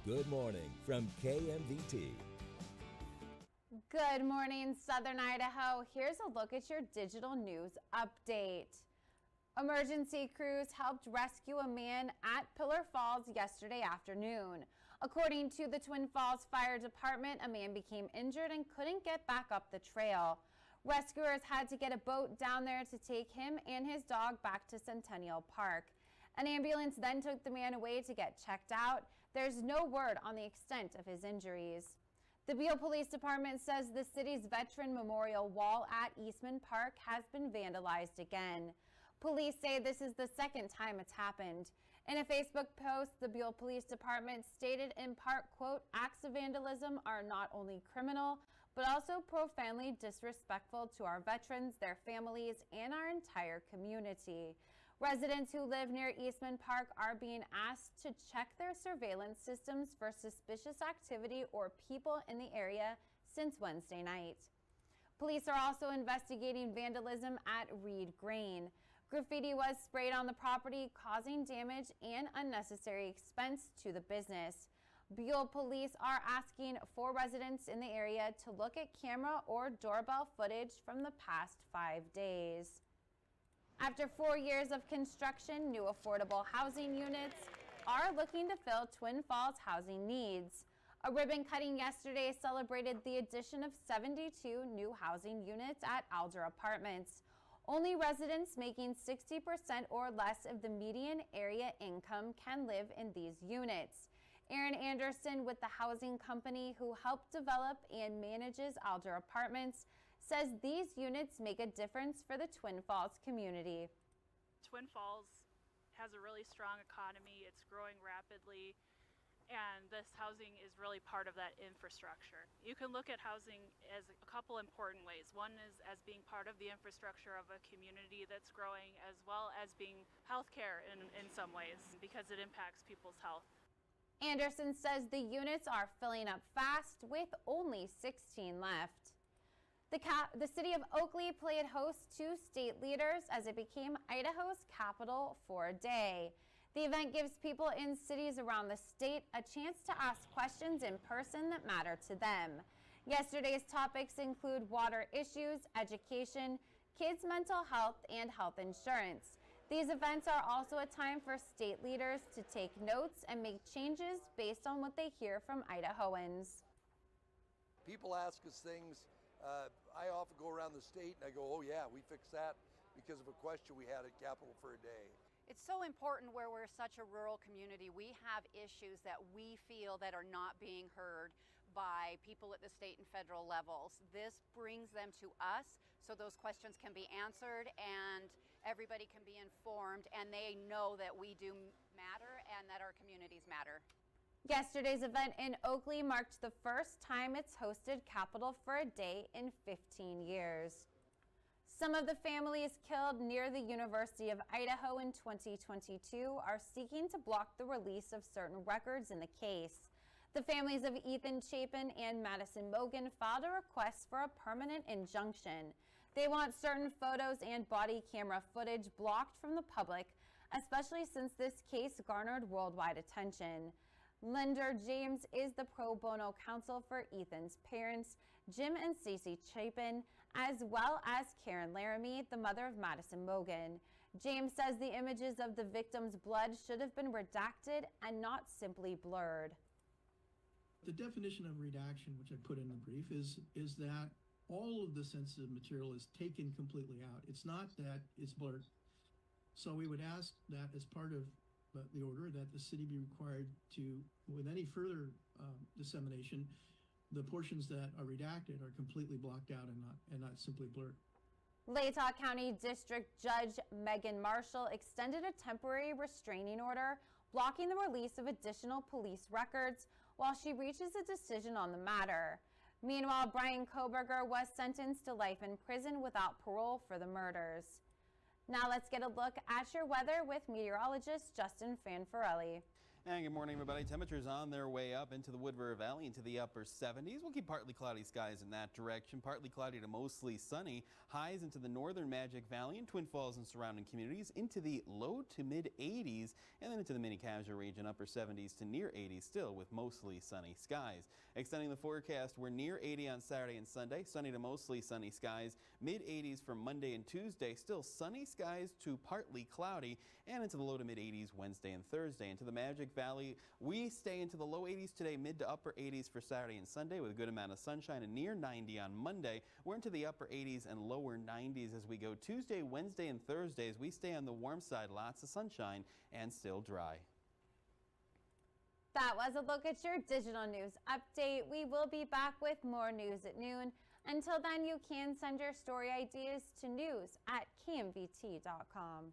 Good morning from KMVT. Good morning, Southern Idaho. Here's a look at your digital news update. Emergency crews helped rescue a man at Pillar Falls yesterday afternoon. According to the Twin Falls Fire Department, a man became injured and couldn't get back up the trail. Rescuers had to get a boat down there to take him and his dog back to Centennial Park. An ambulance then took the man away to get checked out. There's no word on the extent of his injuries. The Beale Police Department says the city's Veteran Memorial Wall at Eastman Park has been vandalized again. Police say this is the second time it's happened. In a Facebook post, the Beale Police Department stated in part, quote, "Acts of vandalism are not only criminal, but also profoundly disrespectful to our veterans, their families, and our entire community." Residents who live near Eastman Park are being asked to check their surveillance systems for suspicious activity or people in the area since Wednesday night. Police are also investigating vandalism at Reed Grain. Graffiti was sprayed on the property, causing damage and unnecessary expense to the business. Beale police are asking for residents in the area to look at camera or doorbell footage from the past 5 days. After 4 years of construction, new affordable housing units are looking to fill Twin Falls housing needs. A ribbon cutting yesterday celebrated the addition of 72 new housing units at Alder Apartments. Only residents making 60% or less of the median area income can live in these units. Aaron Anderson with the housing company who helped develop and manages Alder Apartments says these units make a difference for the Twin Falls community. Twin Falls has a really strong economy. It's growing rapidly, and this housing is really part of that infrastructure. You can look at housing as a couple important ways. One is as being part of the infrastructure of a community that's growing, as well as being healthcare in some ways, because it impacts people's health. Anderson says the units are filling up fast with only 16 left. The city of Oakley played host to state leaders as it became Idaho's capital for a day. The event gives people in cities around the state a chance to ask questions in person that matter to them. Yesterday's topics include water issues, education, kids' mental health, and health insurance. These events are also a time for state leaders to take notes and make changes based on what they hear from Idahoans. People ask us things. I often go around the state and I go, oh yeah, we fixed that because of a question we had at Capitol for a day. It's so important where we're such a rural community. We have issues that we feel that are not being heard by people at the state and federal levels. This brings them to us so those questions can be answered and everybody can be informed and they know that we do matter and that our communities matter. Yesterday's event in Oakley marked the first time it's hosted Capitol for a day in 15 years. Some of the families killed near the University of Idaho in 2022 are seeking to block the release of certain records in the case. The families of Ethan Chapin and Madison Mogen filed a request for a permanent injunction. They want certain photos and body camera footage blocked from the public, especially since this case garnered worldwide attention. Linder James is the pro bono counsel for Ethan's parents, Jim and Stacey Chapin, as well as Karen Laramie, the mother of Madison Mogen. James says the images of the victim's blood should have been redacted and not simply blurred. The definition of redaction, which I put in the brief, is that all of the sensitive material is taken completely out. It's not that it's blurred. So we would ask that as part of the order that the city be required to, with any further dissemination, the portions that are redacted are completely blocked out and not simply blurred. Latah County District Judge Megan Marshall extended a temporary restraining order blocking the release of additional police records while she reaches a decision on the matter. Meanwhile, Brian Koberger was sentenced to life in prison without parole for the murders. Now let's get a look at your weather with meteorologist Justin Fanfarelli. And good morning, everybody. Temperatures on their way up into the Wood River Valley into the upper 70s. We'll keep partly cloudy skies in that direction. Partly cloudy to mostly sunny. Highs into the northern Magic Valley and Twin Falls and surrounding communities into the low to mid 80s. And then into the mini Cassia region, upper 70s to near 80s still with mostly sunny skies. Extending the forecast, we're near 80 on Saturday and Sunday. Sunny to mostly sunny skies. Mid 80s for Monday and Tuesday. Still sunny skies to partly cloudy. And into the low to mid 80s Wednesday and Thursday. Into the Magic Valley, we stay into the low 80s today, mid to upper 80s for Saturday and Sunday with a good amount of sunshine and near 90 on Monday. We're into the upper 80s and lower 90s as we go Tuesday, Wednesday, and Thursday as we stay on the warm side, lots of sunshine and still dry. That was a look at your digital news update. We will be back with more news at noon. Until then, you can send your story ideas to news@kmvt.com.